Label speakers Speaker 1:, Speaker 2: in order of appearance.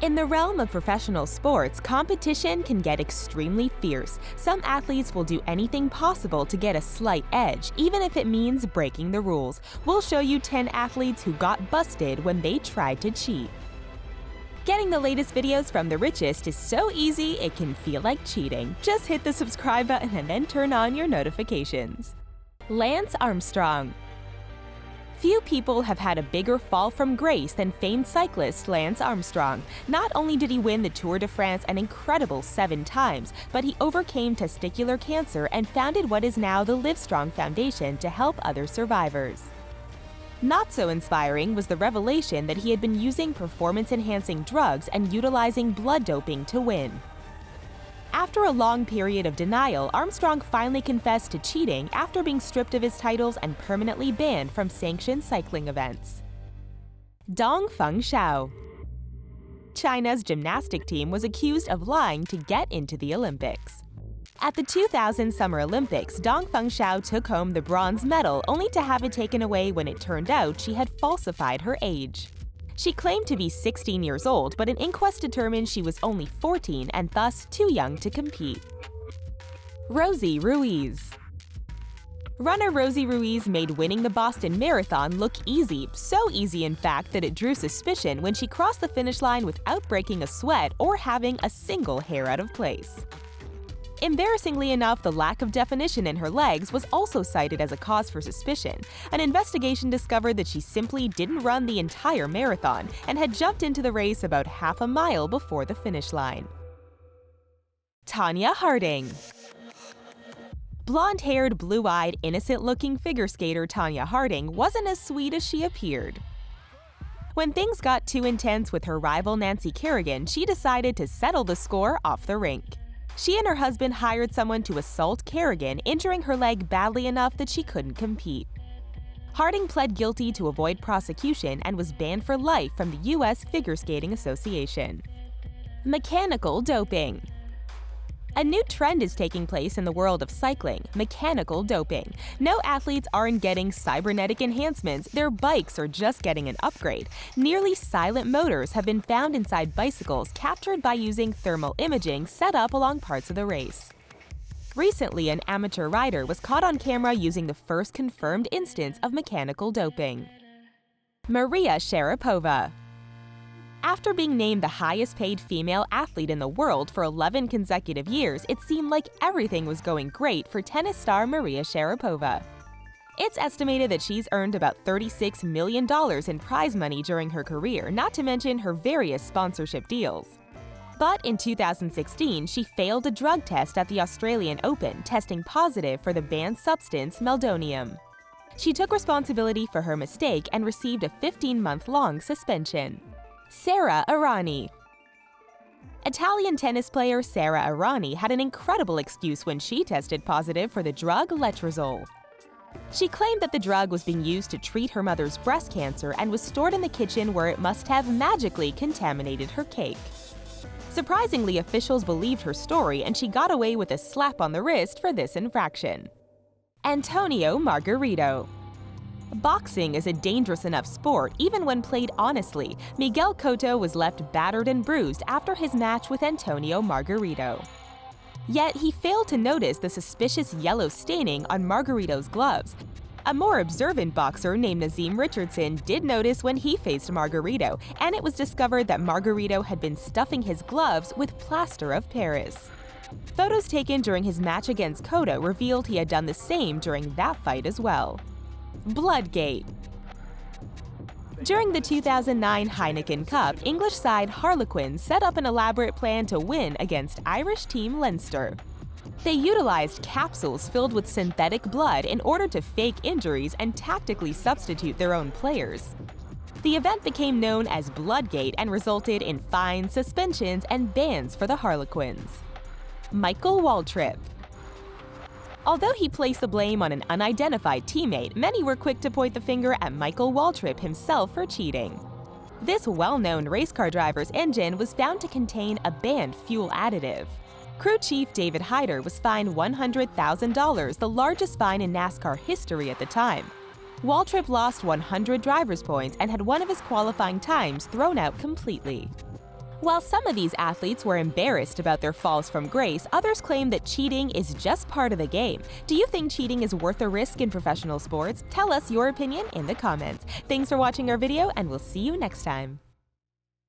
Speaker 1: In the realm of professional sports, competition can get extremely fierce. Some athletes will do anything possible to get a slight edge, even if it means breaking the rules. We'll show you 10 athletes who got busted when they tried to cheat. Getting the latest videos from TheRichest is so easy it can feel like cheating. Just hit the subscribe button and then turn on your notifications. Lance Armstrong. Few people have had a bigger fall from grace than famed cyclist Lance Armstrong. Not only did he win the Tour de France an incredible 7 times, but he overcame testicular cancer and founded what is now the Livestrong Foundation to help other survivors. Not so inspiring was the revelation that he had been using performance-enhancing drugs and utilizing blood doping to win. After a long period of denial, Armstrong finally confessed to cheating after being stripped of his titles and permanently banned from sanctioned cycling events. Fangxiao. China's gymnastic team was accused of lying to get into the Olympics. At the 2000 Summer Olympics, Fangxiao took home the bronze medal only to have it taken away when it turned out she had falsified her age. She claimed to be 16 years old, but an inquest determined she was only 14 and thus too young to compete. Rosie Ruiz. Runner Rosie Ruiz made winning the Boston Marathon look easy, so easy in fact that it drew suspicion when she crossed the finish line without breaking a sweat or having a single hair out of place. Embarrassingly enough, the lack of definition in her legs was also cited as a cause for suspicion. An investigation discovered that she simply didn't run the entire marathon and had jumped into the race about half a mile before the finish line. Tonya Harding. Blonde-haired, blue-eyed, innocent-looking figure skater Tonya Harding wasn't as sweet as she appeared. When things got too intense with her rival Nancy Kerrigan, she decided to settle the score off the rink. She and her husband hired someone to assault Kerrigan, injuring her leg badly enough that she couldn't compete. Harding pled guilty to avoid prosecution and was banned for life from the U.S. Figure Skating Association. Mechanical doping. A new trend is taking place in the world of cycling: mechanical doping. No athletes aren't getting cybernetic enhancements, their bikes are just getting an upgrade. Nearly silent motors have been found inside bicycles, captured by using thermal imaging set up along parts of the race. Recently, an amateur rider was caught on camera using the first confirmed instance of mechanical doping. Maria Sharapova. After being named the highest-paid female athlete in the world for 11 consecutive years, it seemed like everything was going great for tennis star Maria Sharapova. It's estimated that she's earned about $36 million in prize money during her career, not to mention her various sponsorship deals. But in 2016, she failed a drug test at the Australian Open, testing positive for the banned substance meldonium. She took responsibility for her mistake and received a 15-month-long suspension. Sara Errani. Italian tennis player Sara Errani had an incredible excuse when she tested positive for the drug letrozole. She claimed that the drug was being used to treat her mother's breast cancer and was stored in the kitchen where it must have magically contaminated her cake. Surprisingly, officials believed her story and she got away with a slap on the wrist for this infraction. Margarito. Boxing is a dangerous enough sport even when played honestly. Miguel Cotto was left battered and bruised after his match with Margarito. Yet he failed to notice the suspicious yellow staining on Margarito's gloves. A more observant boxer named Nazim Richardson did notice when he faced Margarito, and it was discovered that Margarito had been stuffing his gloves with plaster of Paris. Photos taken during his match against Cotto revealed he had done the same during that fight as well. Bloodgate. During the 2009 Heineken Cup, English side Harlequins set up an elaborate plan to win against Irish team Leinster. They utilized capsules filled with synthetic blood in order to fake injuries and tactically substitute their own players. The event became known as Bloodgate and resulted in fines, suspensions, and bans for the Harlequins. Michael Waltrip. Although he placed the blame on an unidentified teammate, many were quick to point the finger at Michael Waltrip himself for cheating. This well-known race car driver's engine was found to contain a banned fuel additive. Crew chief David Hyder was fined $100,000, the largest fine in NASCAR history at the time. Waltrip lost 100 driver's points and had one of his qualifying times thrown out completely. While some of these athletes were embarrassed about their falls from grace, others claim that cheating is just part of the game. Do you think cheating is worth the risk in professional sports? Tell us your opinion in the comments. Thanks for watching our video, and we'll see you next time.